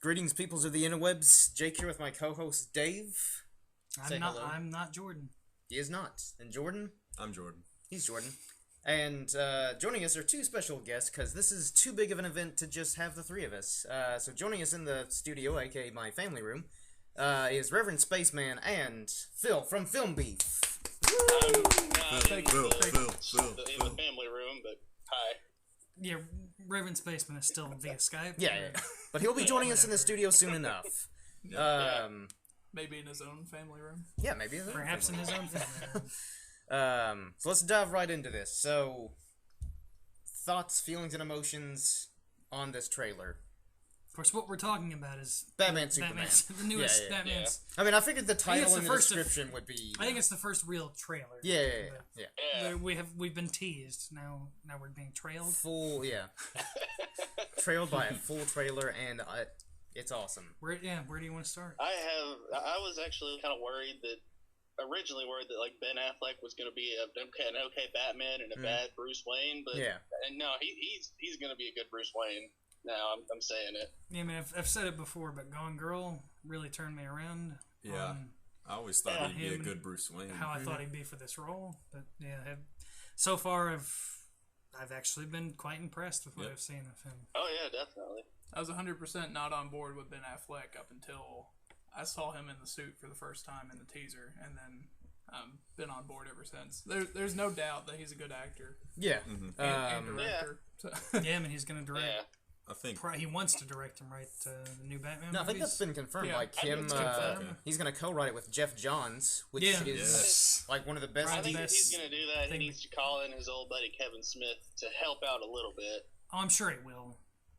Greetings, peoples of the interwebs. Jake here with my co-host Dave. Say hello. I'm not Jordan. He is not. And Jordan? I'm Jordan. He's Jordan. And joining us are two special guests, because this is too big of an event to just have the three of us. So joining us in the studio, aka my family room, is Reverend Spaceman and Phil from Filmbeef. Phil. In the family room, but hi. Yeah, Reverend Spaceman is still via Skype. Yeah. But he'll be joining us in the studio soon enough. Maybe in his own family room. Yeah, maybe in Perhaps in his own family room. So let's dive right into this. So, thoughts, feelings, and emotions on this trailer. Of course, what we're talking about is Batman, Superman. the newest Yeah. Batman's. I mean, I figured the title and the first description would be. I think it's the first real trailer. Yeah. We've been teased. Now we're being trailed. Full, yeah. Trailed by a full trailer, and it's awesome. Where do you want to start? I was actually kind of originally worried that like Ben Affleck was going to be an okay Batman and a bad Bruce Wayne, but no, he's going to be a good Bruce Wayne. Now I'm saying it. Yeah, I mean, I've said it before, but Gone Girl really turned me around. Yeah, I always thought he'd be a good Bruce Wayne. How I thought he'd be for this role, but yeah, so far I've actually been quite impressed with what I've seen of him. Oh yeah, definitely. I was 100% not on board with Ben Affleck up until I saw him in the suit for the first time in the teaser, and then been on board ever since. There's no doubt that he's a good actor. Yeah. And director. So. Yeah, I mean, he's going to direct. Yeah. I think he wants to direct him, right? The new Batman. No, I think movies. that's been confirmed. Yeah, like I think him, it's confirmed. he's gonna co-write it with Jeff Johns, which is like one of the best. I think if best he's going to do that, he needs to call in his old buddy Kevin Smith to help out a little bit. Oh, I'm sure he will,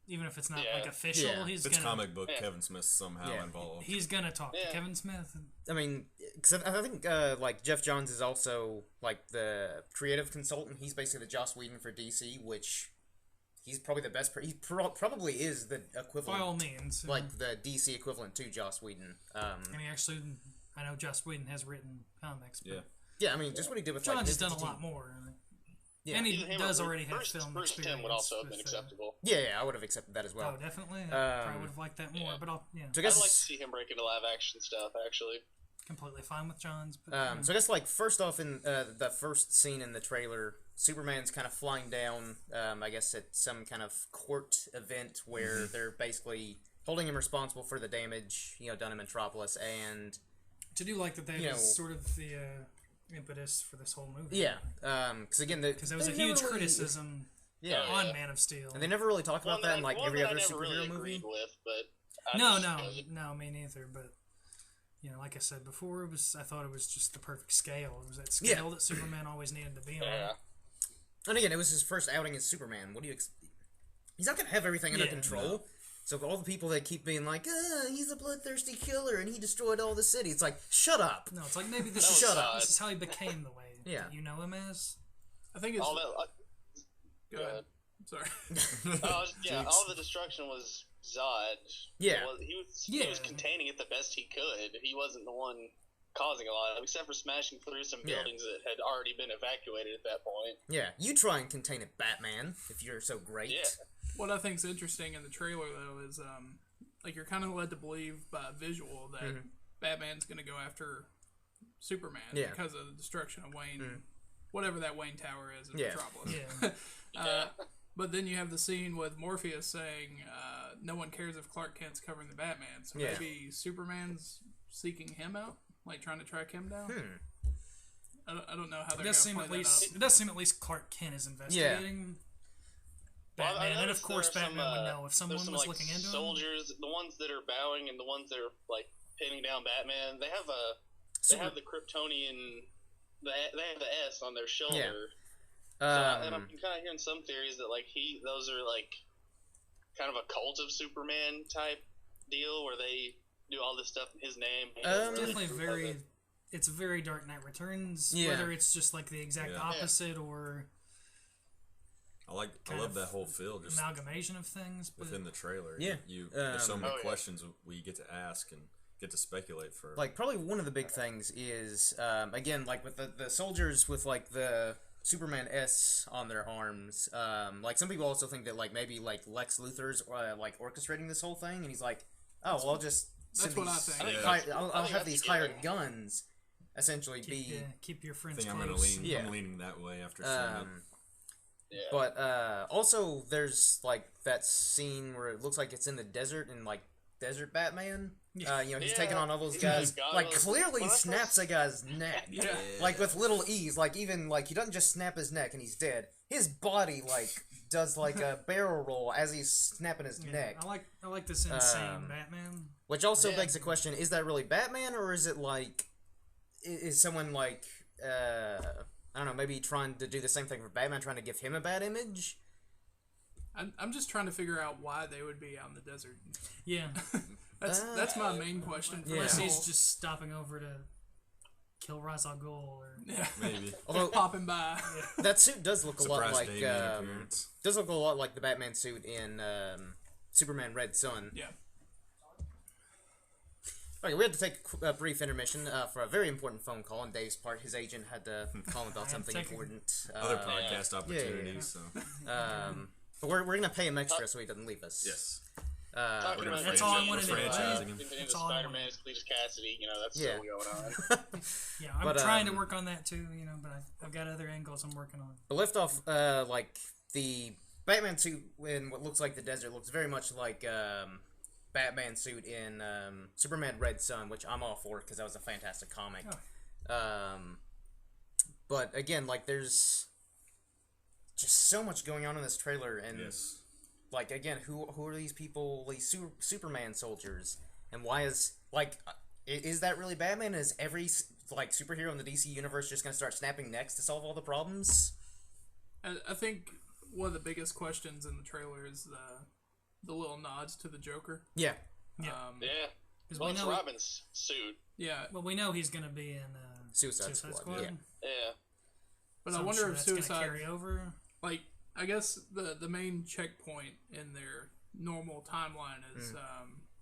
even if it's not like official. Yeah. He's it's gonna comic book. Kevin Smith somehow involved. He's gonna talk to Kevin Smith. I mean, cause I think like Jeff Johns is also like the creative consultant. He's basically the Joss Whedon for DC, which. He's probably the best. He probably is the equivalent. By all means, like the DC equivalent to Joss Whedon. And he actually, I know Joss Whedon has written comics. But yeah. I mean, just what he did with John like, has done a lot more. Yeah. And he does already have film Bruce experience. Tim would also have been acceptable. Yeah, I would have accepted that as well. Oh, definitely. I probably would have liked that more. But So I'd like to see him break into live action stuff. Actually, completely fine with John's. But, so I guess like first off in the first scene in the trailer, Superman's kind of flying down, I guess at some kind of court event where they're basically holding him responsible for the damage, done in Metropolis, and to do like that was sort of the impetus for this whole movie. Yeah, because there was a huge criticism on Man of Steel, and they never really talked about that in like every other superhero really movie. With, but no, me neither. But like I said before, I thought it was just the perfect scale. It was that scale that Superman always needed to be on. And again, it was his first outing as Superman. What do you He's not going to have everything under control. No. So all the people that keep being like, he's a bloodthirsty killer and he destroyed all the city. It's like, shut up. No, it's like maybe this is how he became the way that you know him as. I think it's... All that, go ahead. Sorry. All the destruction was Zod. Yeah. He was containing it the best he could. He wasn't the one causing a lot, except for smashing through some buildings that had already been evacuated at that point. Yeah, you try and contain it, Batman, if you're so great. Yeah. What I think's interesting in the trailer, though, is like you're kind of led to believe by visual that Batman's going to go after Superman because of the destruction of Wayne, whatever that Wayne Tower is in Metropolis. But then you have the scene with Morpheus saying, no one cares if Clark Kent's covering the Batman, so maybe Superman's seeking him out? Like trying to track him down. I don't know how they're going to play that out. It does seem at least Clark Kent is investigating Batman, and of course Batman would know if someone was looking into soldiers, the ones that are bowing and the ones that are like pinning down Batman. They have the Kryptonian. They have the S on their shoulder. Yeah. And I'm kind of hearing some theories that like those are like kind of a cult of Superman type deal where they do all this stuff in his name. Definitely it's very Dark Knight Returns, whether it's just like the exact opposite or I love that whole feel, just amalgamation of things within the trailer. Yeah. There's so many questions we get to ask and get to speculate for. Like probably one of the big things is again like with the soldiers with like the Superman S on their arms. Like some people also think that like maybe like Lex Luthor's like orchestrating this whole thing, and he's like, oh, well, I'll just That's what I think. I'll have these hired guns essentially keep your friends I think close. I'm leaning that way after seeing it. Yeah. But also, there's like that scene where it looks like it's in the desert and like Desert Batman. He's taking on all those guys. Like clearly snaps a guy's neck. Yeah. Like with little ease. Like even like he doesn't just snap his neck and he's dead. His body like does like a barrel roll as he's snapping his neck. I like this insane Batman. Which also begs the question: is that really Batman, or is it like is someone like I don't know, maybe trying to do the same thing for Batman, trying to give him a bad image? I'm just trying to figure out why they would be out in the desert. Yeah. That's my main question. For Unless he's just stopping over to kill Ra's al Ghul, or Maybe. Although popping by. that suit does look a lot like appearance. does look a lot like the Batman suit in Superman Red Son. Yeah. Okay, we had to take a brief intermission for a very important phone call on Dave's part. His agent had to call him about something important. Other podcast opportunities. So. But we're going to pay him extra so he doesn't leave us. Yes. that's all I wanted to franchising him. Into Spider-Man is Cletus Cassidy, that's still going on. Yeah, I'm trying to work on that too, but I've got other angles I'm working on. But lift off, like, the Batman suit in what looks like the desert looks very much like Batman suit in Superman Red Son, which I'm all for because that was a fantastic comic. Oh. But again, like, there's just so much going on in this trailer, and like, again, who are these people, these Superman soldiers, and why is that really Batman? Is every like superhero in the DC universe just gonna start snapping necks to solve all the problems? I think one of the biggest questions in the trailer is the little nods to the Joker. Yeah. Well, it's Robin's suit. Yeah. Well, we know he's going to be in Suicide Squad. Yeah. But so I wonder if Suicide carry over. Like, I guess the main checkpoint in their normal timeline is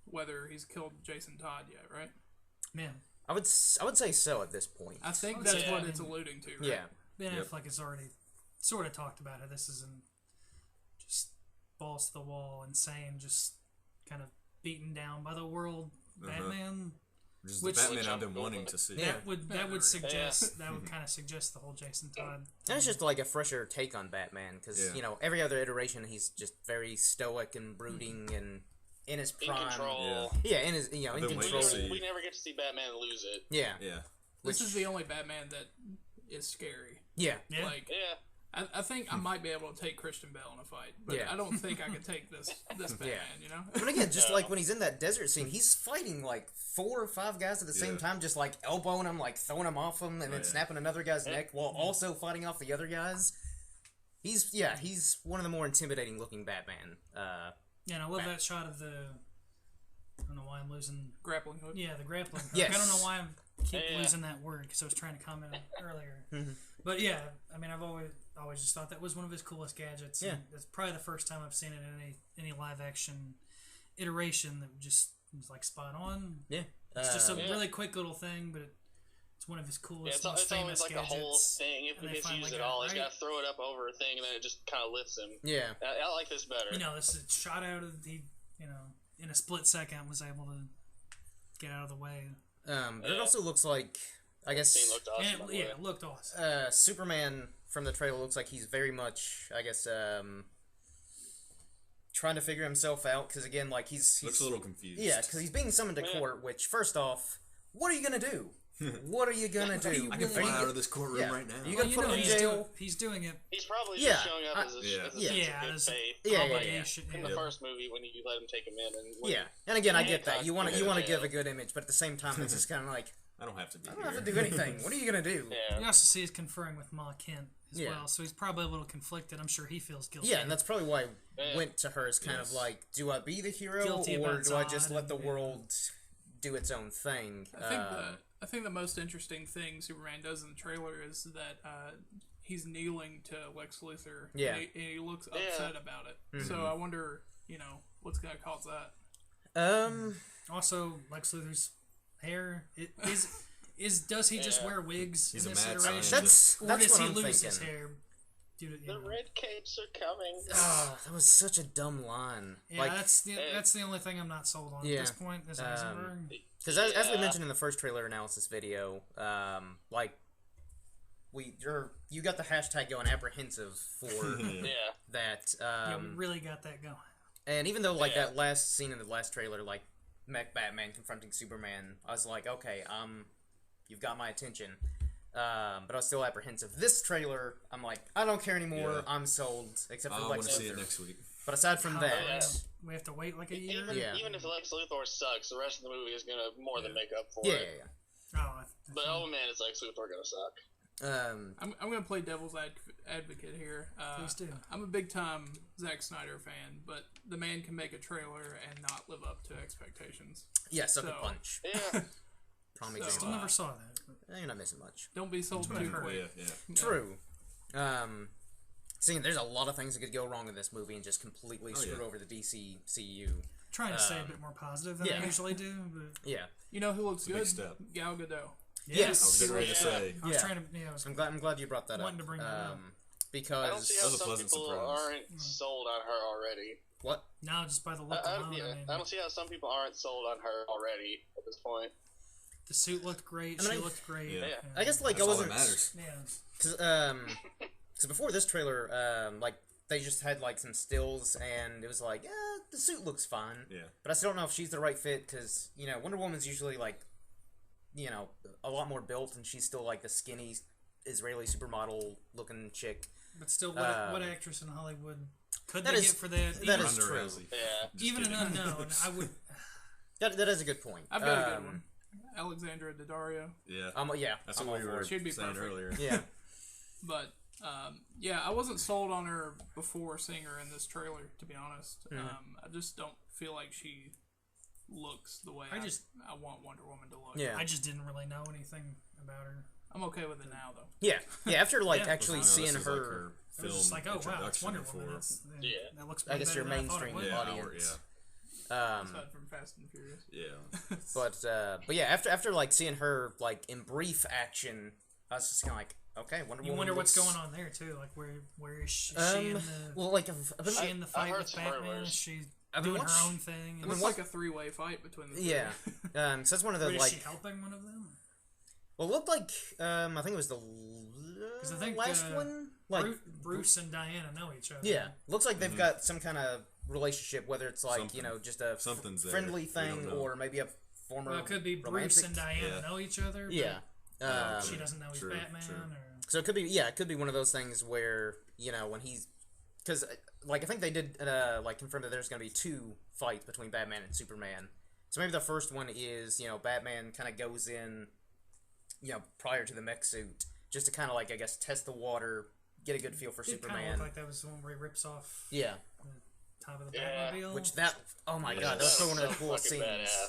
whether he's killed Jason Todd yet, right? Man, I would say so at this point. I think that's what it's alluding to, right? Yeah. Ben Affleck has already sort of talked about how this isn't just balls to the wall, insane, just kind of beaten down by the world Batman. Which is the Batman I've been wanting to see. That would suggest that would kind of suggest the whole Jason Todd. And it's just like a fresher take on Batman because every other iteration he's just very stoic and brooding and in his prime. In control. Yeah, in his in control. We never get to see Batman lose it. Yeah. This is the only Batman that is scary. Yeah. Like, I think I might be able to take Christian Bale in a fight, but I don't think I could take this Batman, But again, just like when he's in that desert scene, he's fighting like 4 or 5 guys at the same time, just like elbowing them, like throwing them off him, and then snapping another guy's neck while also fighting off the other guys. He's one of the more intimidating looking Batman. And I love that shot of the. I don't know why I'm losing grappling hook. Yeah, the grappling hook. Yes. I don't know why I keep losing that word because I was trying to comment on it earlier. But yeah, I mean, I've always just thought that was one of his coolest gadgets. Yeah, it's probably the first time I've seen it in any live action iteration that just was like spot on. Yeah, it's just a really quick little thing, but it's one of his coolest, most it's famous always like gadgets. a whole thing. If he gets used at all, he's got to throw it up over a thing, and then it just kind of lifts him. Yeah, I like this better. This is shot out of in a split second was able to get out of the way. But it also looks like, I guess, it looked awesome. It looked awesome. Superman from the trailer looks like he's very much, I guess, trying to figure himself out because again, like he's looks a little confused. Yeah, because he's being summoned to court. Which, first off, what are you gonna do? What are you gonna do? I can fly out of this courtroom right now. You gonna put him in jail? He's doing it. He's probably just showing up as a sense of good faith. Obligation. In the first movie, when you let him take him in, and and again, I get that you want to give a good image, but at the same time, it's just kind of like I don't have to be. I don't have to do anything. What are you gonna do? You also see he's conferring with Ma Kent as well, so he's probably a little conflicted. I'm sure he feels guilty. Yeah, and that's probably why I went to her as kind of like, do I be the hero or do I just let the world do its own thing? I think the most interesting thing Superman does in the trailer is that he's kneeling to Lex Luthor. Yeah. And he looks upset about it. So I wonder, what's going to cause that. Also, Lex Luthor's hair does he just wear wigs He's in a this mad iteration? scientist. Or does he lose his hair? Dude, The red capes are coming. Oh, that was such a dumb line. Yeah, that's the only thing I'm not sold on at this point is Eisenberg. Because as we mentioned in the first trailer analysis video, you got the hashtag going apprehensive for that. We really got that going. And even though that last scene in the last trailer, like Mech Batman confronting Superman, I was like, okay, you've got my attention. But I was still apprehensive. This trailer, I'm like, I don't care anymore. Yeah. I'm sold. Except for Lex Luthor. I want to see it next week. But aside from that, we have to wait like a year. Even if Lex Luthor sucks, the rest of the movie is gonna more than make up for it. Yeah. But man, is Lex Luthor gonna suck? I'm gonna play devil's advocate here. Please do. I'm a big time Zack Snyder fan, but the man can make a trailer and not live up to expectations. Yeah, sucker punch. Yeah. Still never saw that. You're not missing much. Don't be sold too quick. Yeah. True. There's a lot of things that could go wrong in this movie and just completely screw over the DCCU. Trying to stay a bit more positive than I usually do. But... Yeah. You know who looks good? Big step. Gal Gadot. Yes. I was getting ready to say. I was trying to. I'm glad you brought that up. Wanting to bring that up. Because I don't see how some people aren't sold on her already. What? No, just by the look alone. I don't see how some people aren't sold on her already at this point. The suit looked great. She looked great. Yeah. I guess I wasn't. All that matters. Yeah. Because before this trailer, they just had some stills, and it was like, the suit looks fine. Yeah. But I still don't know if she's the right fit because Wonder Woman's usually a lot more built, and she's still the skinny Israeli supermodel looking chick. But still, what actress in Hollywood could they get for that? That is true. Yeah. Even an unknown, I would. That is a good point. I've got a good one. Alexandra Daddario. Yeah. That's what we were saying perfect. Earlier. Yeah. But, I wasn't sold on her before seeing her in this trailer, to be honest. I just don't feel like she looks the way I want Wonder Woman to look. Yeah. I just didn't really know anything about her. I'm okay with it now, though. Yeah. Yeah, after, actually seeing her... It was just oh, wow, it's Wonder Woman. That looks I guess your mainstream audience. Aside from Fast and Furious. Yeah. But yeah, after seeing her in brief action, I was just kind of okay, Wonder Woman. You wonder what's going on there too. Where is she in the? Is she in the fight with Batman? Is she doing her own thing? It looks like a three-way fight between the two. Yeah. So that's one of the is she helping one of them? Well, it looked like I think it was the last one. Bruce and Diana know each other. Yeah, looks like they've got some kind of relationship, whether it's just a friendly thing or maybe a former. Well, it could be Bruce and Diana know each other. Yeah, she doesn't know he's Batman. Or... So it could be one of those things where when he's because I think they did confirm that there's going to be two fights between Batman and Superman. So maybe the first one is Batman kind of goes in prior to the mech suit just to kind of I guess test the water. Get a good feel for Superman. It kind of looked like that was the one where he rips off the top of the Batmobile. Which oh my god, that was one of the coolest scenes.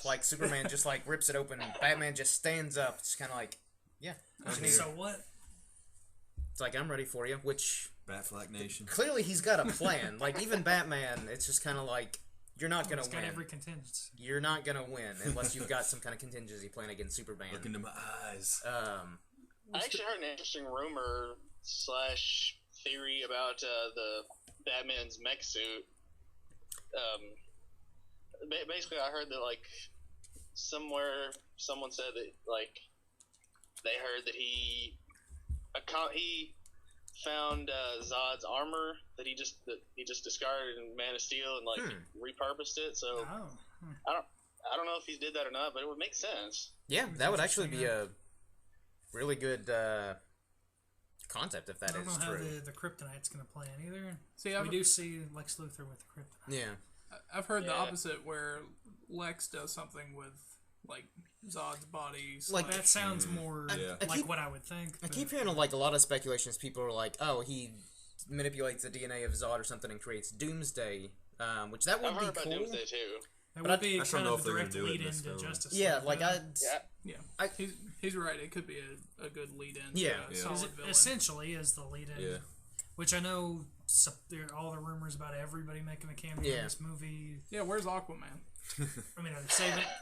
Badass. Superman just rips it open, Batman just stands up. It's kind of so what? It's I'm ready for you. Which Batfleck Nation. Clearly, he's got a plan. Even Batman, it's just kind of you're not gonna win. Got every contingency. You're not gonna win unless you've got some kind of contingency plan against Superman. Look into my eyes. I actually heard an interesting rumor / theory about the Batman's mech suit. Basically, I heard that somewhere someone said that they heard that he found Zod's armor that he just discarded in Man of Steel and repurposed it. So I don't know if he did that or not, but it would make sense. Yeah, that would actually be a really good concept if that is true. I don't know how the kryptonite's going to play in either. See, we do see Lex Luthor with the kryptonite. Yeah. I've heard the opposite where Lex does something with Zod's body. That sounds more what I would think. I keep hearing a lot of speculations. People are oh, he manipulates the DNA of Zod or something and creates Doomsday, which that would be about cool. Doomsday too. It would be kind of a direct lead into Justice League. Yeah. He's right. It could be a good lead in. Yeah. Solid villain. Essentially is the lead in. Yeah. Which I know all the rumors about everybody making a cameo in this movie. Yeah, where's Aquaman? I mean, are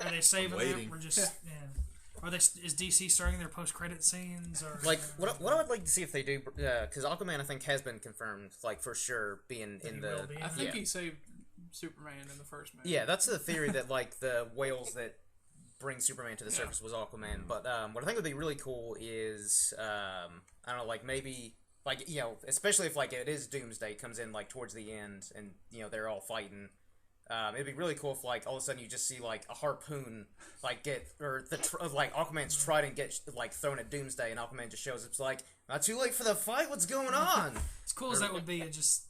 they saving that? We're just Is DC starting their post-credit scenes? Or like, what I would like to see if they do, because Aquaman, I think, has been confirmed, like, for sure, being in the... I think he saved Superman in the first movie. Yeah, that's the theory that, like, the whales that bring Superman to the surface was Aquaman. But what I think would be really cool is, I don't know, like, maybe, like, you know, especially if, like, it is Doomsday, comes in, like, towards the end, and, you know, they're all fighting. It'd be really cool if, like, all of a sudden you just see, like, a harpoon, like, like, Aquaman's trident get, like, thrown at Doomsday, and Aquaman just shows up. It's like, not too late for the fight, what's going on? As cool as that would be, it just...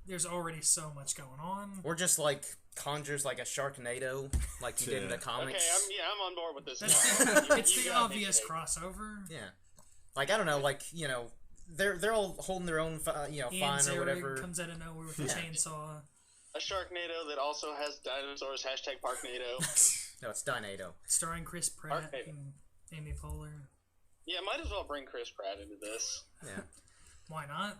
There's already so much going on. Or just, like, conjures, like, a Sharknado, like you did in the comics. Okay, I'm on board with this. It's the obvious crossover. Yeah. Like, I don't know, like, you know, they're all holding their own, you know, Ian fine or whatever. comes out of nowhere with a chainsaw. A Sharknado that also has dinosaurs, #Parknado. No, it's Dinado. Starring Chris Pratt and Amy Poehler. Yeah, might as well bring Chris Pratt into this. Yeah. Why not?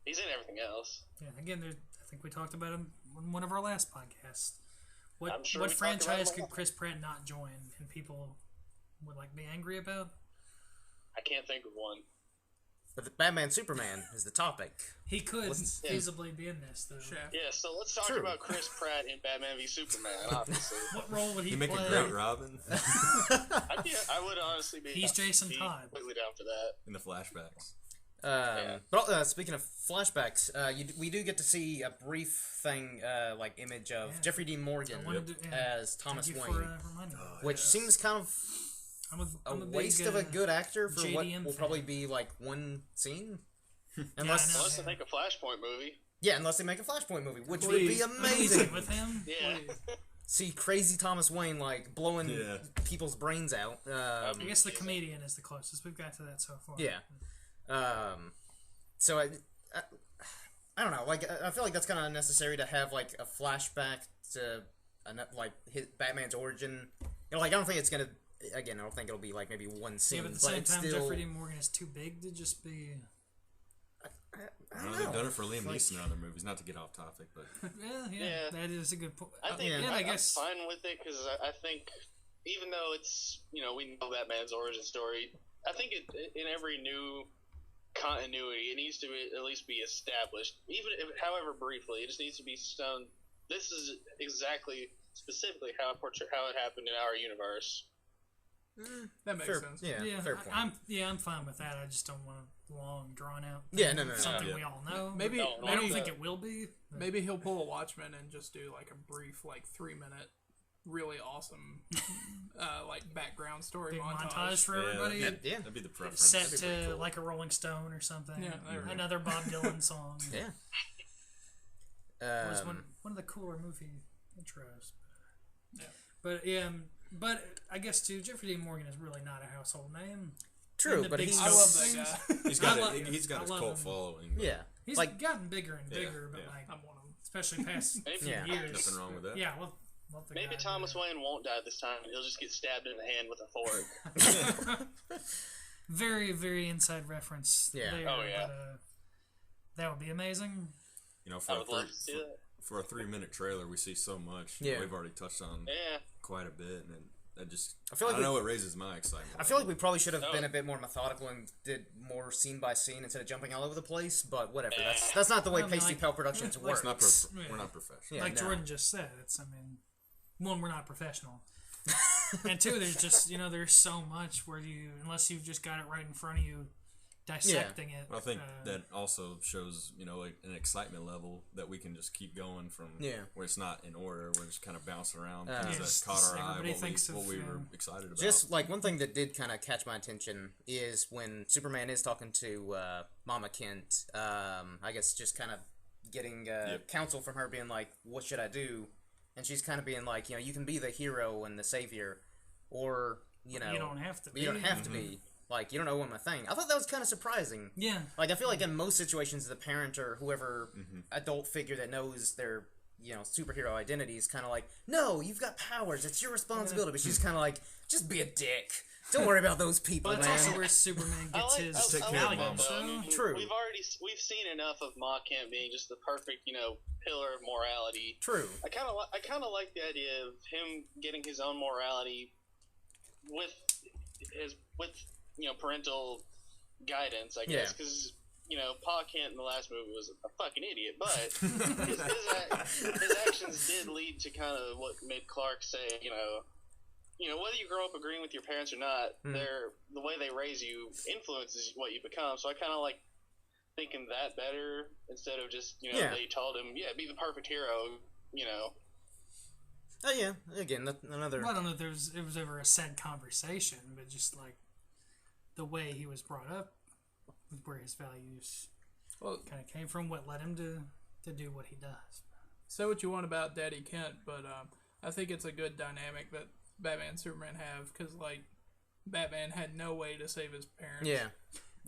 He's in everything else. Yeah, again, I think we talked about him in one of our last podcasts. What Sure franchise could Chris Pratt not join and people would, like, be angry about? I can't think of one. But the Batman Superman is the topic. He could feasibly be in this, though. Chef. Yeah, so let's talk about Chris Pratt in Batman v Superman, obviously. What role would he make play? a great Robin I would honestly be... He's Jason Todd. Completely down for that. in the flashbacks. But speaking of flashbacks, we do get to see a brief thing, like image of Jeffrey Dean Morgan as Thomas Wayne, which seems kind of a waste of a good actor for what will probably be like one scene, unless they make a Flashpoint movie. Yeah, unless they make a Flashpoint movie, which would be amazing. With him, yeah. See crazy Thomas Wayne like blowing people's brains out. I guess the comedian is the closest we've got to that so far. Yeah. So I don't know. Like I feel like that's kind of unnecessary to have like a flashback to like his Batman's origin. You know, like I don't think it's gonna. Again, I don't think it'll be like maybe one scene. Yeah, but at the same time, still... Jeffrey Dean Morgan is too big to just be. I don't know. They've done it for Liam Neeson in other movies. Not to get off topic, but yeah, that is a good point. I think I guess I'm fine with it because I think even though it's we know Batman's origin story, I think in every new continuity it needs to at least be established, even if however briefly. It just needs to be shown. This is specifically how it happened in our universe. That makes sense. Yeah, fair point. I'm fine with that. I just don't want a long, drawn out. No. Something we all know. Maybe I don't think it will be. But. Maybe he'll pull a Watchmen and just do like a brief, like 3-minute, really awesome, like background story big montage for everybody. Yeah, that'd be the preference. Set to cool. Like a Rolling Stone or something. Yeah, another Bob Dylan song. Yeah. It was one of the cooler movie intros. But I guess too, Jeffrey Dean Morgan is really not a household name. True, but I love that guy. He's got his cult following. Yeah, he's like gotten bigger and bigger, but like I'm one of them. Especially past few years. Nothing wrong with that. Yeah, well, maybe Thomas Wayne won't die this time. He'll just get stabbed in the hand with a fork. Very, very inside reference. Yeah. There, but, that would be amazing. You know, I would love to see that. For a 3-minute trailer, we see so much. Yeah. We've already touched on quite a bit, and that just I know it raises my excitement. I feel like we probably should have been a bit more methodical and did more scene by scene instead of jumping all over the place. But whatever, that's not the way Pasty Pal Productions works. We're not professional. Like Jordan just said, one, we're not professional, and two, there's just there's so much where unless you've just got it right in front of you. Dissecting it. Well, I think that also shows, an excitement level that we can just keep going from where it's not in order, we're just kind of bouncing around things that caught our eye, what we were excited about. Just like one thing that did kind of catch my attention is when Superman is talking to Mama Kent, I guess just kind of getting counsel from her being like, what should I do? And she's kind of being like, you can be the hero and the savior, or, you don't have to be. You don't have to be. Like, you don't owe him a thing. I thought that was kind of surprising. Yeah. Like, I feel like in most situations, the parent or whoever adult figure that knows their, superhero identity is kind of like, no, you've got powers. It's your responsibility. But she's kind of like, just be a dick. Don't worry about those people, but man. it's also where Superman gets his value. True. We've seen enough of Ma Kent being just the perfect, pillar of morality. True. I kind of like the idea of him getting his own morality with with parental guidance, I guess, because Pa Kent in the last movie was a fucking idiot, but his actions did lead to kind of what made Clark say, whether you grow up agreeing with your parents or not, the way they raise you influences what you become. So I kind of like thinking that better instead of just they told him, be the perfect hero, Oh yeah, again another. Well, I don't know if it was ever a said conversation, but just like the way he was brought up, where his values kind of came from, what led him to do what he does. Say what you want about Daddy Kent, but I think it's a good dynamic that Batman and Superman have, because like Batman had no way to save his parents. Yeah.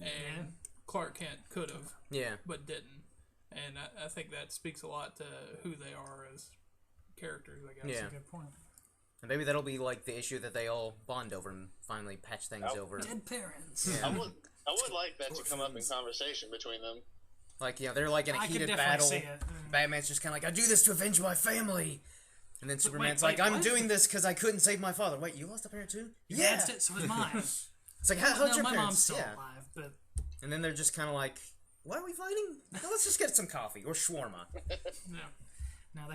And Clark Kent could have. Yeah. But didn't. And I think that speaks a lot to who they are as characters, I guess. Yeah. That's a good point. And maybe that'll be like the issue that they all bond over and finally patch things over. Dead parents. Yeah. I would like that to come up in conversation between them. Like, they're like in a heated battle. Batman's just kind of like, I do this to avenge my family. And then Superman's like, I'm doing this because I couldn't save my father. Wait, you lost a parent too? Yeah. So was mine. It's like, how'd your my parents? mom's still alive, but... And then they're just kind of like, why are we fighting? No, let's just get some coffee or shawarma. No, they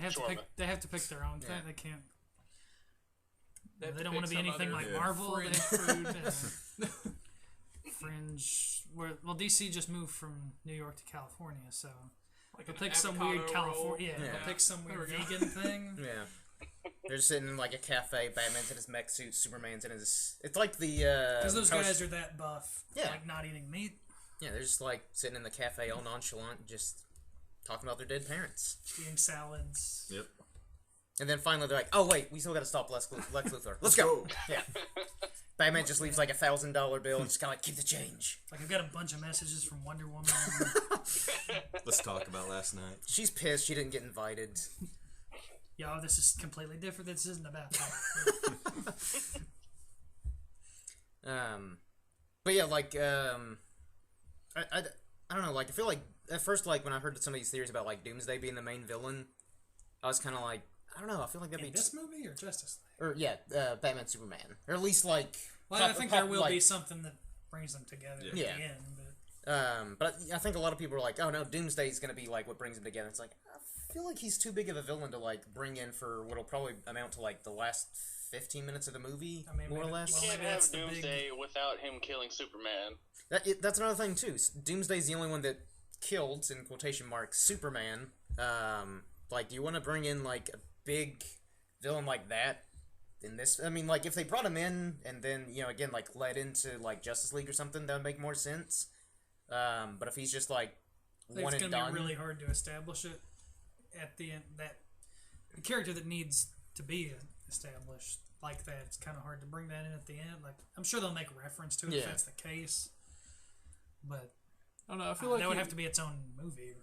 have to pick their own thing. They can't... They don't want to be anything like Marvel. Fringe. Well, DC just moved from New York to California, so they'll pick some weird California. They'll pick some weird vegan thing. Yeah. They're just sitting in like a cafe. Batman's in his mech suit. Superman's in his. It's like the. Because those guys are that buff. Yeah. Like not eating meat. Yeah, they're just like sitting in the cafe, all nonchalant, just talking about their dead parents. Eating salads. Yep. And then finally they're like, "Oh wait, we still got to stop Lex Luthor. Let's go." Yeah. Batman just leaves like $1,000 bill and just kind of like, keep the change. Like, I've got a bunch of messages from Wonder Woman. Let's talk about last night. She's pissed she didn't get invited. Yo, this is completely different. This isn't about that. But yeah, like, I don't know, like, I feel like, at first, like, when I heard some of these theories about, like, Doomsday being the main villain, I was kind of like, I don't know, I feel like that'd be... this movie or Justice League? Or, yeah, Batman, Superman. Or at least, like... Well, I think there will be something that brings them together at the end, but I think a lot of people are like, oh no, Doomsday's gonna be, like, what brings them together. It's like, I feel like he's too big of a villain to, like, bring in for what'll probably amount to, like, the last 15 minutes of the movie, more or less. You can't have Doomsday without him killing Superman. That's another thing, too. Doomsday's the only one that killed, in quotation marks, Superman. Like, do you want to bring in, like, a big villain like that in this? I mean, like, if they brought him in and then, again, like, led into, like, Justice League or something, that would make more sense. But if he's just, like, one and done... It's going to be really hard to establish it at the end. That the character that needs to be established like that, it's kind of hard to bring that in at the end. Like, I'm sure they'll make reference to it if that's the case. But I don't know. I feel like that would have to be its own movie.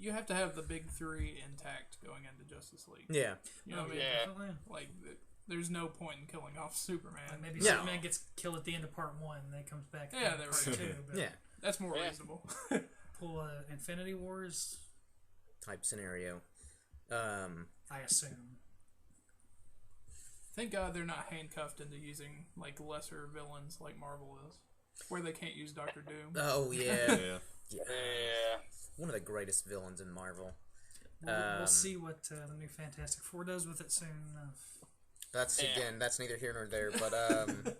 You have to have the big three intact going into Justice League. Yeah. You know what I mean? Like, there's no point in killing off Superman. Like maybe Superman gets killed at the end of part 1 and then comes back in part 2. But that's more reasonable. Pull Infinity Wars type scenario. I assume. Thank God they're not handcuffed into using like lesser villains like Marvel is, where they can't use Doctor Doom. Oh yeah. Yeah. One of the greatest villains in Marvel. We'll see what the new Fantastic Four does with it soon. That's neither here nor there. But I mean,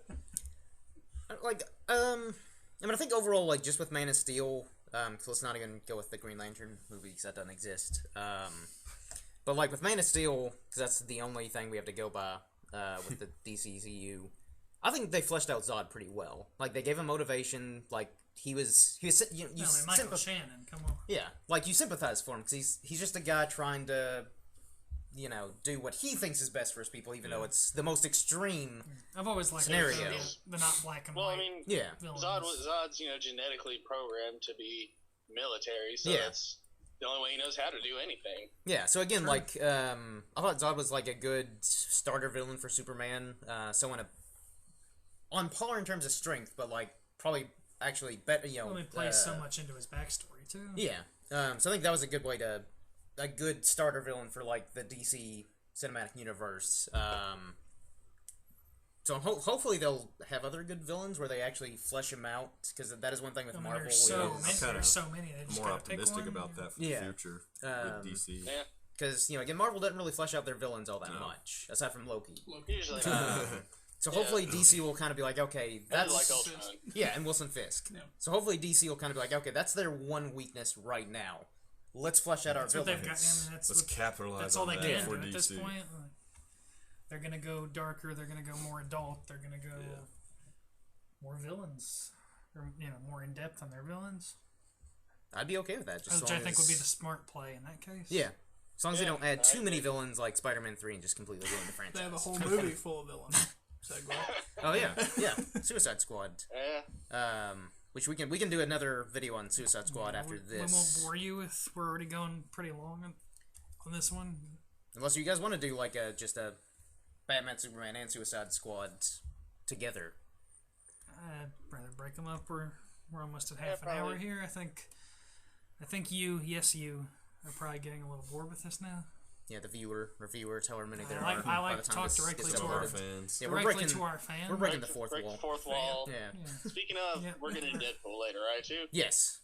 I think overall, like, just with Man of Steel, so let's not even go with the Green Lantern movie because that doesn't exist. But like with Man of Steel, because that's the only thing we have to go by with the DCEU. I think they fleshed out Zod pretty well. Like, they gave him motivation. Like, he was Michael Shannon, come on. Yeah, like, you sympathize for him because he's just a guy trying to, do what he thinks is best for his people, even though it's the most extreme. I've always liked scenario. The not black and white. Well, I mean, Zod's genetically programmed to be military, so that's the only way he knows how to do anything. Yeah, so again, like, I thought Zod was like a good starter villain for Superman. Someone on par in terms of strength, but like probably actually better. He plays so much into his backstory too. Yeah, so I think that was a good way to a good starter villain for like the DC cinematic universe. So hopefully they'll have other good villains where they actually flesh them out, because that is one thing with Marvel. There's so many. I'm more optimistic about that for the future with DC. Yeah. Because, again, Marvel doesn't really flesh out their villains all that much, aside from Loki. Usually so hopefully DC will kind of be like, okay, that's... like Ultron. Yeah, and Wilson Fisk. Yeah. So hopefully DC will kind of be like, okay, that's their one weakness right now. Let's flesh out our villains. Let's capitalize that's all on they that can for do DC. at this point. They're going to go darker. They're going to go more adult. They're going to go more villains. Or, more in-depth on their villains. I'd be okay with that. Which I think would be the smart play in that case. Yeah. As long as they don't add too many villains like Spider-Man 3 and just completely ruin the franchise. They have a whole movie full of villains. Oh, yeah. Suicide Squad. Yeah. Which we can do another video on Suicide Squad after this. We won't bore you with. We're already going pretty long on this one. Unless you guys want to do like just a Batman, Superman, and Suicide Squad together. I'd rather break them up. We're almost at half an hour here. I think you are probably getting a little bored with this now. Yeah, the reviewers, however many there are. I like to talk directly to our fans. Yeah, to our fans. We're breaking the fourth wall. Fourth wall. Yeah. Speaking of, we're going to do Deadpool later, right, too? Yes.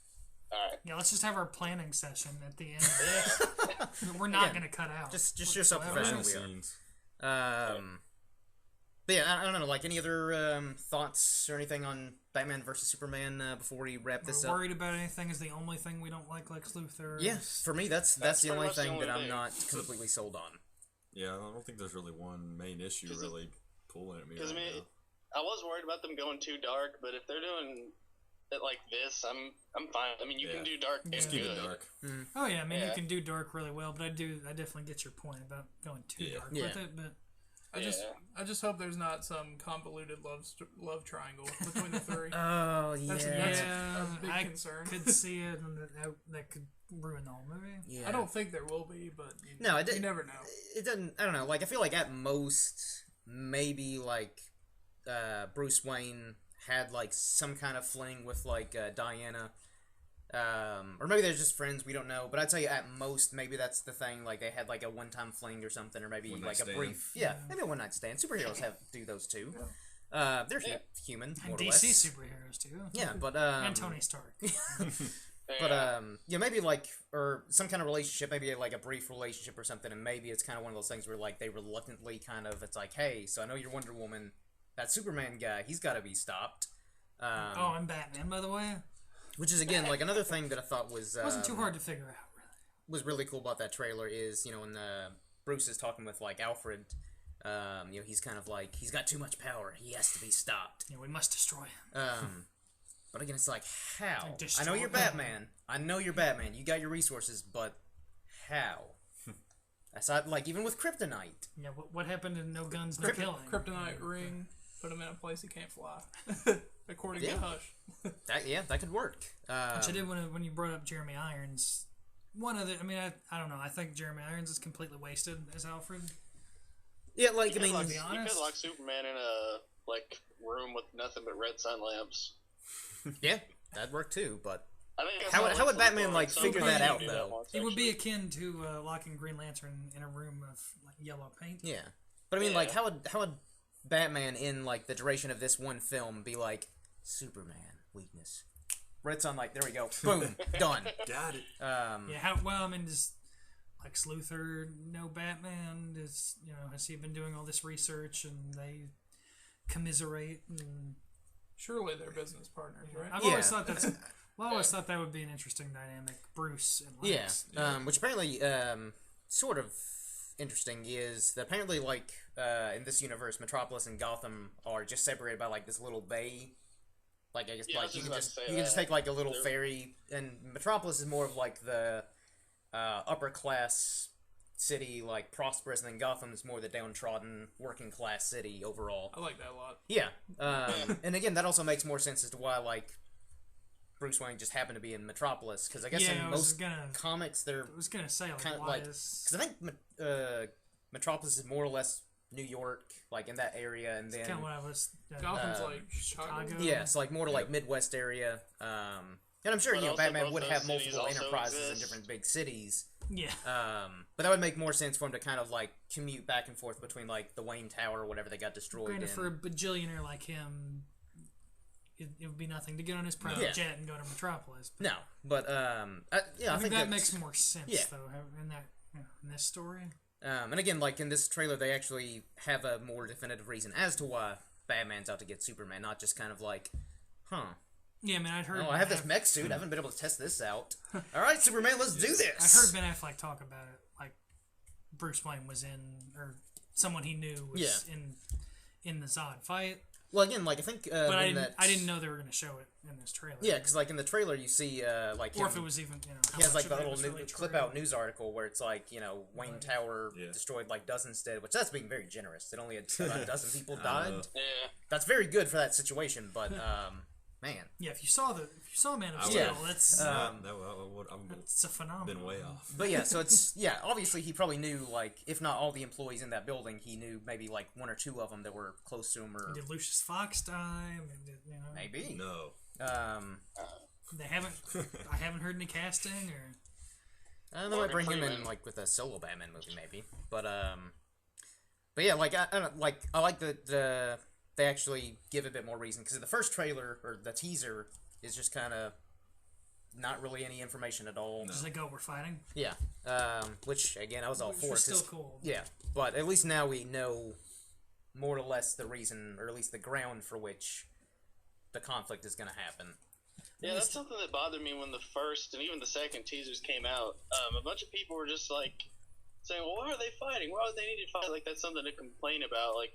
All right. Yeah, let's just have our planning session at the end. We're not going to cut out. Just show how professional we are. But yeah, I don't know, like any other thoughts or anything on Batman versus Superman before we wrap this up? Worried about anything is the only thing we don't like Luthor. Yeah, for me that's the only thing that I'm not completely sold on. Yeah, I don't think there's really one main issue really pulling at me. Because now. I was worried about them going too dark, but if they're doing it like this, I'm fine. I mean, you can do dark and good. Dark. Mm. Oh yeah, I mean you can do dark really well, but I definitely get your point about going too dark with it, but. I just hope there's not some convoluted love triangle between the three. Oh yeah, that's a big concern. Could see it, and that could ruin the whole movie. Yeah. I don't think there will be, but you never know. It doesn't. I don't know. Like I feel like at most, maybe like Bruce Wayne had like some kind of fling with like Diana. Or maybe they're just friends, we don't know. But I'd tell you, at most, maybe that's the thing. Like, they had, like, a one-time fling or something, or maybe, like, a brief... Yeah, maybe a one-night stand. Superheroes do those, too. Yeah. They're human, more and or less. DC superheroes, too. Yeah, but... and Tony Stark. But, maybe, like... Or some kind of relationship, maybe, like, a brief relationship or something, and maybe it's kind of one of those things where, like, they reluctantly kind of... It's like, hey, so I know you're Wonder Woman. That Superman guy, he's got to be stopped. I'm Batman, by the way. Which is, again, like, another thing that I thought was... wasn't too hard to figure out, really. Was really cool about that trailer is, when Bruce is talking with, like, Alfred, he's kind of like, he's got too much power. He has to be stopped. Yeah, we must destroy him. But again, it's like, how? I know you're Batman. You got your resources, but how? That's not, like, even with Kryptonite. Yeah, what happened to No Guns, No Killing? Kryptonite ring, put him in a place he can't fly. According to Hush. That could work. Which I did when you brought up Jeremy Irons. I don't know. I think Jeremy Irons is completely wasted as Alfred. Yeah, like, you could lock Superman in a room with nothing but red sun lamps. Yeah, that'd work too, but... How would Batman, figure that out, though? It would be akin to locking Green Lantern in a room of, yellow paint. Yeah. But, I mean, how would Batman, in, the duration of this one film, be like, Superman, weakness. Red sunlight, there we go. Boom, done. Got it. Does Lex Luthor know Batman? Has he been doing all this research and they commiserate? And... Surely they're business partners, right? I've always thought that would be an interesting dynamic, Bruce and Lex. Yeah. Which apparently, sort of interesting is that apparently, in this universe, Metropolis and Gotham are just separated by, this little bay. I guess, you can just take, a little ferry, and Metropolis is more of, the upper-class city, prosperous, and then Gotham is more the downtrodden, working-class city overall. I like that a lot. Yeah. And again, that also makes more sense as to why, Bruce Wayne just happened to be in Metropolis, because I guess in most comics, they're... I was going to say, kind of because I think Metropolis is more or less New York, in that area, and then... Kind of what I was... Gotham's Chicago. Yeah, it's more to Midwest area. And I'm sure Batman would have multiple enterprises in different big cities. Yeah. But that would make more sense for him to kind of like commute back and forth between like the Wayne Tower or whatever they got destroyed. Granted, for a bajillionaire like him, it would be nothing to get on his private jet and go to Metropolis. No, but I think that makes more sense though in this story. And again, like in this trailer, they actually have a more definitive reason as to why Batman's out to get Superman, not just kind of like, Yeah, man, I'd heard. Oh, I have this mech suit. I haven't been able to test this out. All right, Superman, let's do this. I heard Ben Affleck talk about it, like Bruce Wayne was in, or someone he knew was in the Zod fight. Well, again, like I think, but I didn't know they were going to show it in this trailer. Yeah, because like in the trailer, you see like, or if it was even, he has like the little clip out news article where it's like, Wayne Tower destroyed like dozens dead, which that's being very generous. That only about a dozen people died. Yeah, that's very good for that situation, but man. Yeah, if you saw Man of Steel, that's a phenomenon. Been way off. But yeah, so it's obviously he probably knew, like, if not all the employees in that building, he knew maybe like one or two of them that were close to him. Or did Lucius Fox die? Maybe no. They haven't. I haven't heard any casting or. I don't know. I bring him in like with a solo Batman movie, maybe. But yeah, like I like the they actually give a bit more reason, because the first trailer or the teaser is just kind of not really any information at all. Just like, we're fighting. Yeah, which again I was all for. Still cool. Yeah, but at least now we know more or less the reason, or at least the ground for which the conflict is going to happen. Yeah, that's something that bothered me when the first and even the second teasers came out. A bunch of people were just like saying, "Well, why are they fighting? Why would they need to fight?" Like that's something to complain about. Like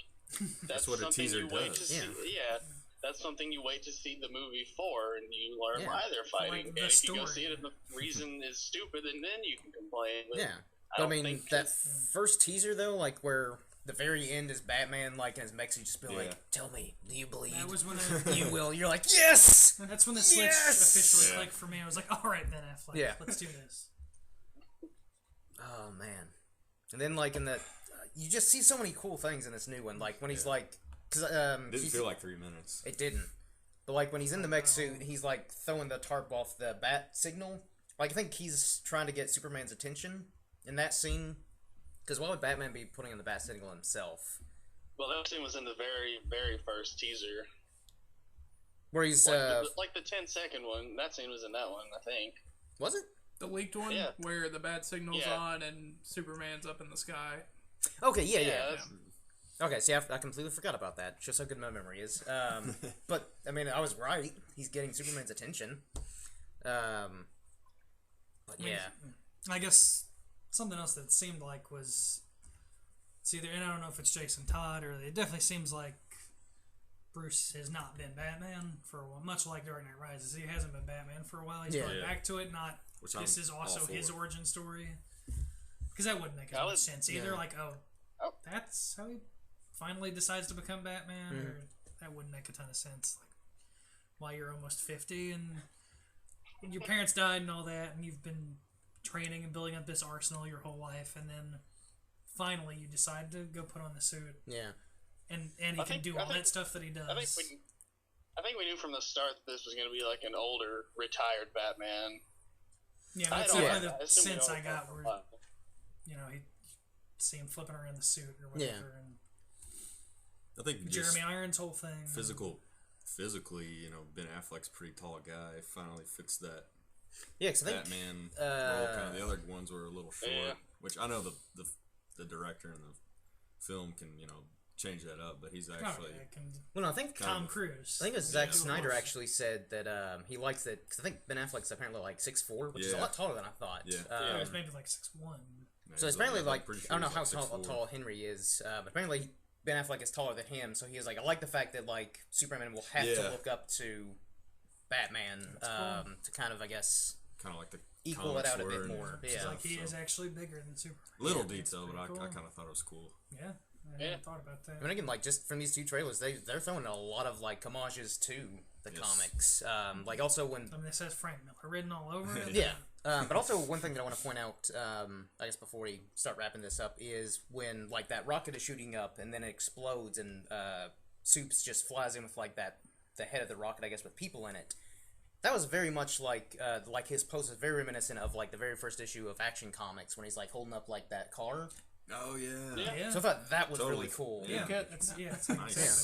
that's what a teaser does. That's something you wait to see the movie for, and you learn why they're fighting. Like and if you go see it and the reason is stupid, and then you can complain. But I mean, that first teaser though, like where the very end is Batman, like in his mech suit, just be like, "Tell me, do you bleed?" That was when you will. You're like, yes. That's when the switch officially clicked for me. I was like, "All right, Ben Affleck, let's do this." Oh man, and then like in the. You just see so many cool things in this new one, like when he's like, because it didn't feel like 3 minutes. It didn't, but like when he's in the mech suit, he's like throwing the tarp off the bat signal. Like I think he's trying to get Superman's attention in that scene. Because why would Batman be putting on the bat signal Well, himself? that scene was in the very, very first teaser. Where he's like the 10-second one. That scene was in that one, I think. Was it the leaked one? Yeah. Where the bat signal's on and Superman's up in the sky. Okay, yeah. Okay, see, I completely forgot about that. Just how good my memory is. But, I mean, I was right. He's getting Superman's attention. But, I guess something else that seemed like was... It's either... And I don't know if it's Jason Todd, or it definitely seems like Bruce has not been Batman for a while. Much like Dark Knight Rises. He hasn't been Batman for a while. He's going back to it, not... This is also his origin story. Because that wouldn't make any sense either. Like, that's how he finally decides to become Batman. Or that wouldn't make a ton of sense. Like, while you're almost 50 and your parents died and all that, and you've been training and building up this arsenal your whole life, and then finally you decide to go put on the suit. Yeah. And he can do all that stuff that he does. I think we knew from the start that this was going to be like an older, retired Batman. Yeah, that's definitely the sense I got. Where, he'd see him flipping around the suit or whatever. Yeah. And I think Jeremy Irons' whole thing. Physically, Ben Affleck's a pretty tall guy. Finally fixed that. Yeah, because Batman role. Kind of the other ones were a little short, which I know the director in the film can change that up, but he's actually. Well, no, I think Tom Cruise. I think it was Zack Snyder actually said that he likes it because I think Ben Affleck's apparently like 6'4", which is a lot taller than I thought. Yeah, it's maybe like 6'1". So it's apparently like I don't know how tall Henry is, but apparently Ben Affleck is taller than him. So he was like, I like the fact that like Superman will have to look up to Batman to kind of, I guess, like the equal it out a bit more. Yeah, like he is actually bigger than Superman. Little detail, but cool. I kind of thought it was cool. Yeah. I hadn't thought about that. I mean, again, like just from these two trailers, they're throwing a lot of like homages to the comics. Like also when it says Frank Miller written all over it. Yeah. But also one thing that I want to point out, I guess before we start wrapping this up, is when like that rocket is shooting up and then it explodes and Soups just flies in with like the head of the rocket, I guess, with people in it. that was very much like his pose was very reminiscent of like the very first issue of Action Comics when he's like holding up like that car. Oh yeah. So I thought that was really cool. That's exactly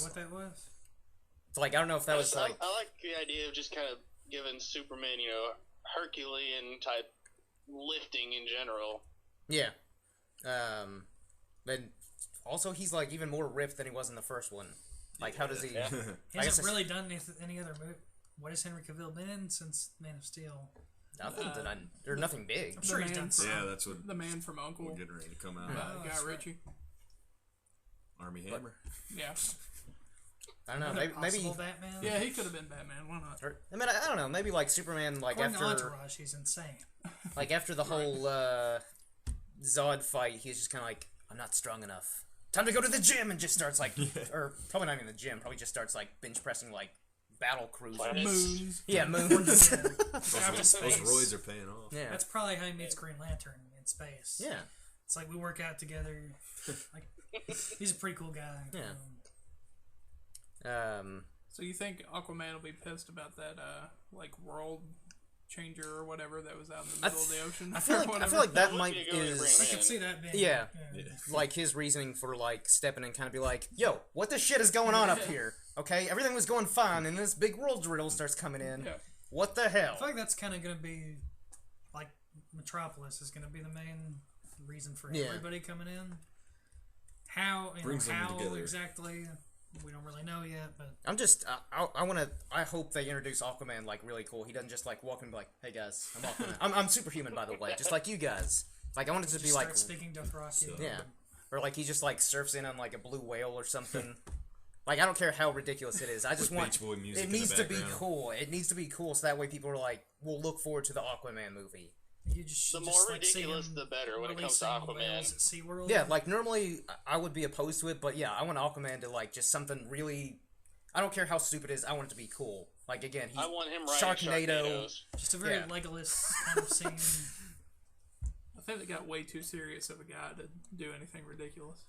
what that was. So like I don't know if that was like I like the idea of just kind of giving Superman, Herculean type lifting in general. Yeah. And also he's like even more ripped than he was in the first one. Like how does he? He hasn't really done any other movie. What has Henry Cavill been in since Man of Steel? Nothing or nothing big. I'm sure he's done something. That's what The Man from U.N.C.L.E. we're getting ready to come out. Guy Ritchie. Army Hammer. Yeah. I don't know. Maybe Batman. Yeah, he could have been Batman. Why not? I don't know. Maybe like Superman, like According after to Entourage, he's insane. Like after the whole Zod fight, he's just kind of like, I'm not strong enough. Time to go to the gym, and just starts like, or probably not even the gym. Probably just starts like bench pressing like battle cruisers. Moons. Yeah, moons. Those roids are paying off. Yeah, that's probably how he meets Green Lantern in space. Yeah, it's like we work out together. Like he's a pretty cool guy. Yeah. So you think Aquaman will be pissed about that, like world changer or whatever that was out in the middle of the ocean? I feel like that might is. I can see that being. Yeah, like his reasoning for like stepping in, kind of be like, "Yo, what the shit is going on up here? Okay, everything was going fine, and this big world drill starts coming in. Yeah. What the hell?" I feel like that's kind of going to be like Metropolis is going to be the main reason for everybody coming in. How exactly? We don't really know yet, but I'm just I hope they introduce Aquaman like really cool. He doesn't just like walk in and be like, "Hey guys, I'm Aquaman. I'm superhuman, by the way, just like you guys." Like I want it to be like speaking Dothraki. Yeah, or like he just like surfs in on like a blue whale or something. Like I don't care how ridiculous it is. I just want it needs to be cool. It needs to be cool, so that way people are like, will look forward to the Aquaman movie. The more ridiculous, the better when it comes to Aquaman. Yeah, like normally I would be opposed to it, but yeah, I want Aquaman to like just something really. I don't care how stupid it is. I want it to be cool. Like again, I want him riding Sharknadoes. Just a very Legolas kind of scene. I think they got way too serious of a guy to do anything ridiculous.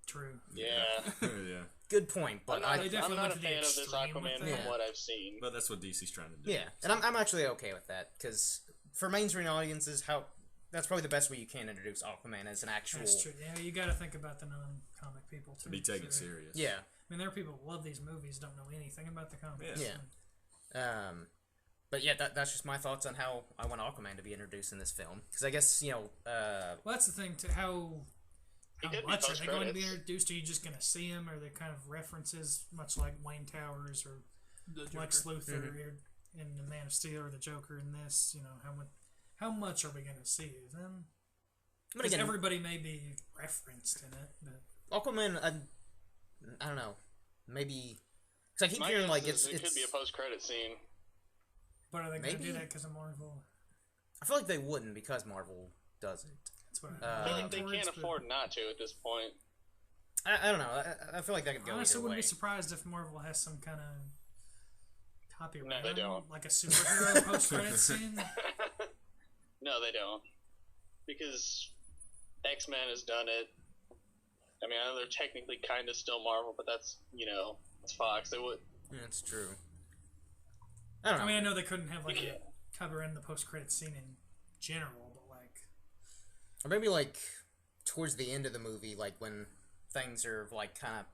True. Yeah. Yeah. Good point, but I'm not a fan of this Aquaman from what I've seen. But that's what DC's trying to do. Yeah, and I'm actually okay with that because for mainstream audiences, that's probably the best way you can introduce Aquaman as an actual. That's true. Yeah, you got to think about the non-comic people too. To be taken serious. Yeah. I mean, there are people who love these movies, don't know anything about the comics. Yeah. But yeah, that's just my thoughts on how I want Aquaman to be introduced in this film. Because I guess well, that's the thing. How much are they going to be introduced? Are you just going to see him? Or are they kind of references, much like Wayne Towers or Lex Luthor in the Man of Steel or the Joker in this? How much are we going to see of them? Because everybody may be referenced in it, but Aquaman, I don't know, maybe because I keep hearing like it could be a post-credit scene. But are they going to do that because of Marvel? I feel like they wouldn't because Marvel does it. That's what they can't afford not to at this point. I don't know. I feel like that could go. Honestly, wouldn't way. be surprised if Marvel has some kind of copyright. No, they don't. Like a superhero post-credit scene. No, they don't. Because X-Men has done it. I mean, I know they're technically kind of still Marvel, but that's, it's Fox. They would. Yeah, that's true. I don't know. I mean, I know they couldn't have like a cover in the post-credit scene in general, but like, or maybe like towards the end of the movie, like when things are like kind of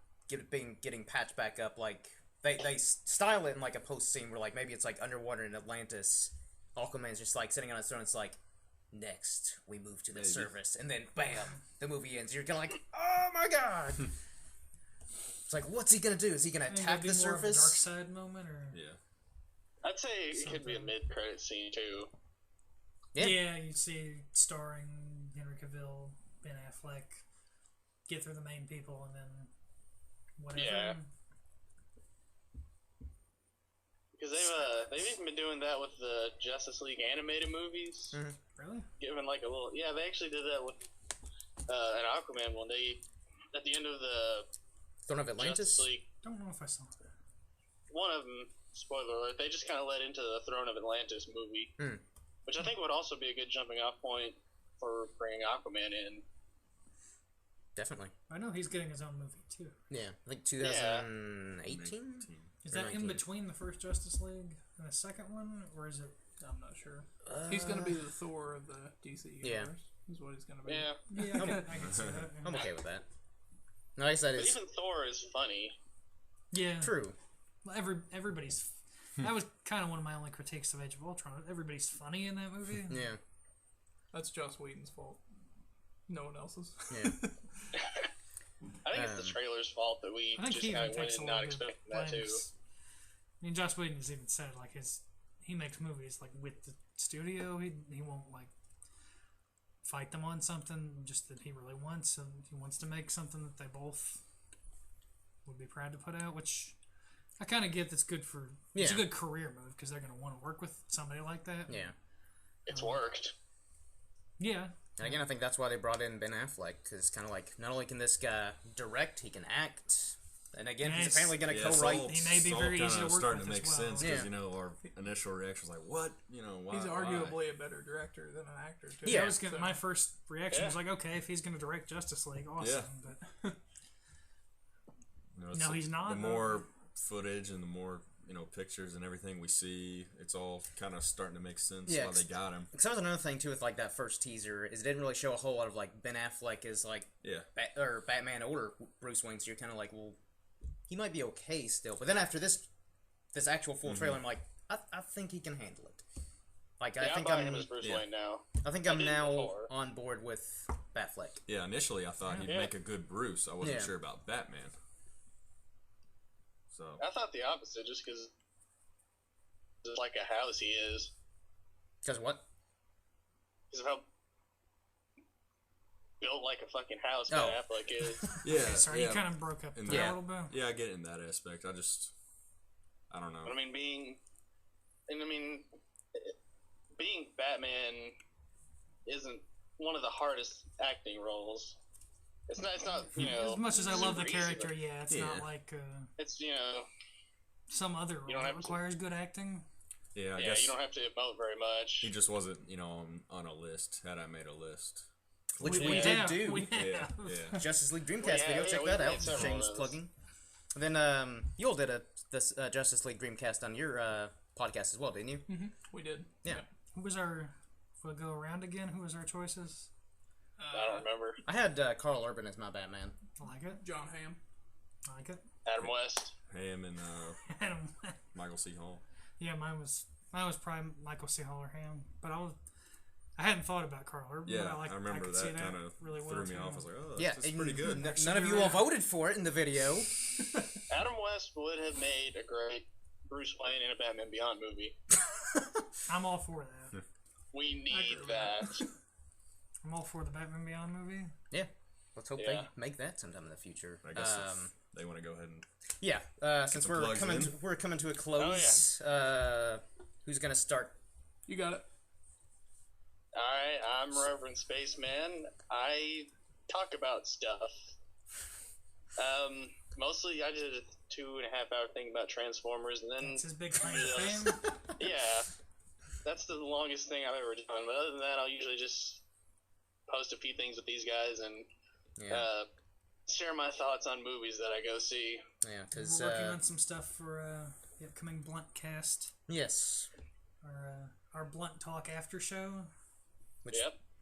getting patched back up, like they style it in like a post scene where like maybe it's like underwater in Atlantis. Aquaman's just like sitting on his throne. It's like, next we move to the surface, and then bam, the movie ends. You're kind of like, oh my god! It's like, what's he gonna do? Is he gonna attack the surface? Dark side moment, or I'd say it could be a mid-credit scene too. Yeah, you see starring Henry Cavill, Ben Affleck, get through the main people, and then whatever. Yeah. Because they've even been doing that with the Justice League animated movies. Mm-hmm. Really? Giving like a little, they actually did that with an Aquaman one. They at the end of the Throne of Atlantis. Don't know if I saw that. One of them, spoiler alert, they just kind of led into the Throne of Atlantis movie, which I think would also be a good jumping off point for bringing Aquaman in. Definitely. I know he's getting his own movie too. Yeah, like 2018. Is that in between the first Justice League and the second one, or is it? I'm not sure. He's going to be the Thor of the DC universe. Is what he's going to be. Yeah, I can see that. Yeah. I'm okay with that. No, I guess that but is. Even Thor is funny. Yeah, true. Everybody's. That was kind of one of my only critiques of Age of Ultron. Everybody's funny in that movie. Yeah. That's Joss Whedon's fault. No one else's. Yeah. I think it's the trailer's fault that we just kind of went in not expecting that too. I mean, Joss Whedon has even said like he makes movies like with the studio. He won't like fight them on something just that he really wants, and he wants to make something that they both would be proud to put out, which I kind of get. That's good for it's a good career move because they're going to want to work with somebody like that. Yeah, it's worked. Yeah. And again, I think that's why they brought in Ben Affleck, because it's kind of like, not only can this guy direct, he can act. And again, he's apparently going to co-write. He may be very easy to work starting with to make sense, because, you know, our initial reaction was like, what? You know, why? He's arguably a better director than an actor, too. Yeah, my first reaction was like, okay, if he's going to direct Justice League, awesome. But no, he's not. The more footage and the more, you know, pictures and everything we see, it's all kind of starting to make sense why they got him. Because that was another thing too with like that first teaser is it didn't really show a whole lot of like Ben Affleck as like or Batman or Bruce Wayne. So you're kind of like, well, he might be okay still. But then after this actual full trailer, I'm like, I think he can handle it. Like I think I'm him as Bruce Wayne now. I think I'm now on board with Batfleck. Yeah, initially I thought he'd make a good Bruce. I wasn't sure about Batman. So I thought the opposite, just because it's like a house he is. Because what? Because of how built like a fucking house Ben Affleck is. Sorry, you kind of broke up there a little bit. Yeah, I get it in that aspect. I don't know. But I mean, being Batman isn't one of the hardest acting roles. It's not, you know. As much as I love the character, it's not like. It's, you know. Some other role that requires good acting. Yeah, I guess. You don't have to emote very much. He just wasn't, you know, on a list. Had I made a list. Which we did do. Yeah. Justice League Dreamcast video. Check that out. Shane's plugging. And then you all did a Justice League Dreamcast on your podcast as well, didn't you? Mm-hmm. We did. Yeah. Who was our... If we go around again, who was our choices? I don't remember. I had Carl Urban as my Batman. I like it. John Hamm. I like it. Adam West. Hamm and Adam. Michael C. Hall. Yeah, mine was probably Michael C. Hall or Hamm, but I hadn't thought about Carl Urban. Yeah, but I remember that kind of really threw me off. I was like, oh, that's and pretty good. None of you all voted for it in the video. Adam West would have made a great Bruce Wayne in a Batman Beyond movie. I'm all for that. We need that. I'm all for the Batman Beyond movie. Yeah. Let's hope they make that sometime in the future. I guess if they want to go ahead and since we're coming to a close, who's gonna start? You got it. Alright, I'm Reverend Spaceman. I talk about stuff. Mostly I did a 2.5-hour thing about Transformers, and then that's his big claim to fame. Yeah. That's the longest thing I've ever done. But other than that, I'll usually just post a few things with these guys and share my thoughts on movies that I go see. Yeah, because we're working on some stuff for the upcoming Blunt Cast. Yes. Our Blunt Talk after show. Which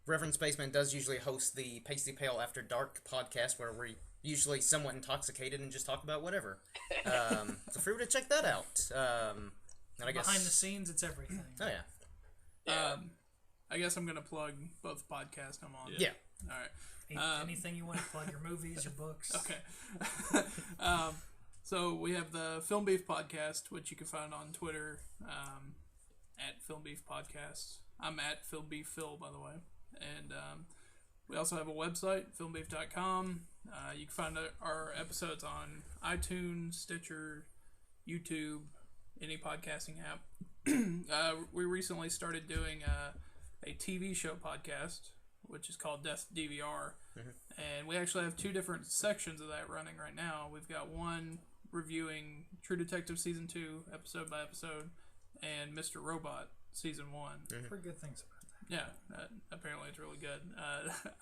Reverend Spaceman does usually host the Pasty Pale After Dark podcast, where we're usually somewhat intoxicated and just talk about whatever. So feel free to check that out. And I guess behind the scenes, it's everything. Oh yeah. I guess I'm gonna plug both podcasts I'm on. Yeah. All right. Anything you want to plug? Your movies, your books. Okay. So we have the Filmbeef podcast, which you can find on Twitter at Filmbeef Podcasts. I'm at Filmbeef Phil, by the way. And we also have a website, filmbeef.com. You can find our episodes on iTunes, Stitcher, YouTube, any podcasting app. We recently started doing a TV show podcast, which is called Death DVR. And we actually have 2 different sections of that running right now. We've got one reviewing True Detective Season 2, episode by episode, and Mr. Robot Season 1. Pretty good things about that. Yeah, apparently it's really good.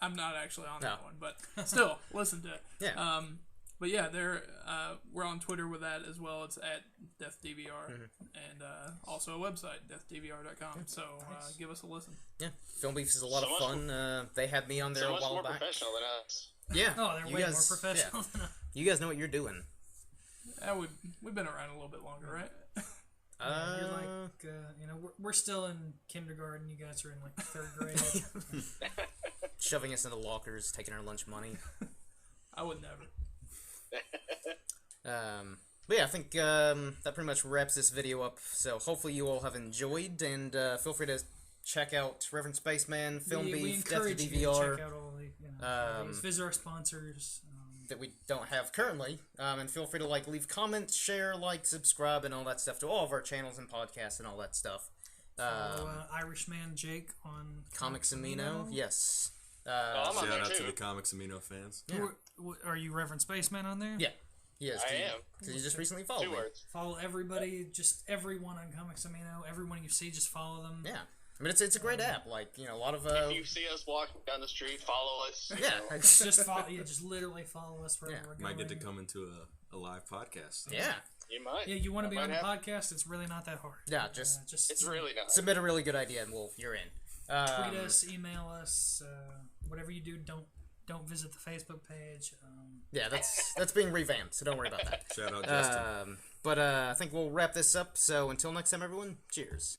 I'm not actually on that one, but still, listen to it. Yeah. But yeah, we're on Twitter with that as well. It's at DeathDVR, and also a website, deathdvr.com. So give us a listen. Yeah, Filmbeef is a lot of fun. They had me on there a while back. So much more professional than us. Yeah. Oh, they're way more professional than us. You guys know what you're doing. Yeah, we've been around a little bit longer, right? You're like, we're still in kindergarten. You guys are in like 3rd grade. Shoving us into lockers, taking our lunch money. I would never. But yeah, I think that pretty much wraps this video up. So hopefully you all have enjoyed, and feel free to check out Reverend Spaceman, Filmbeef, DeathDVR. Check out all the visit our sponsors that we don't have currently, and feel free to leave comments, share, subscribe, and all that stuff to all of our channels and podcasts and all that stuff. Irishman Jake on Comics Amino, yes. Shout out to the Comics Amino fans. Yeah. Are you Reverend Spaceman on there? Yeah. Yes, I am. Because you just recently followed me. Follow everybody, just everyone on Comics Amino. Everyone you see, just follow them. Yeah. I mean, it's a great app. A lot of... if you see us walking down the street, follow us. Yeah. Just follow. Yeah, just literally follow us wherever we're going. Might get to come into a live podcast. Yeah. You might. Yeah, you want to be on the podcast? It's really not that hard. Yeah, just it's really not. Submit a really good idea, and you're in. Tweet us, email us, whatever you do. Don't visit the Facebook page. Yeah, that's being revamped, so don't worry about that. Shout out Justin. But I think we'll wrap this up. So until next time, everyone. Cheers.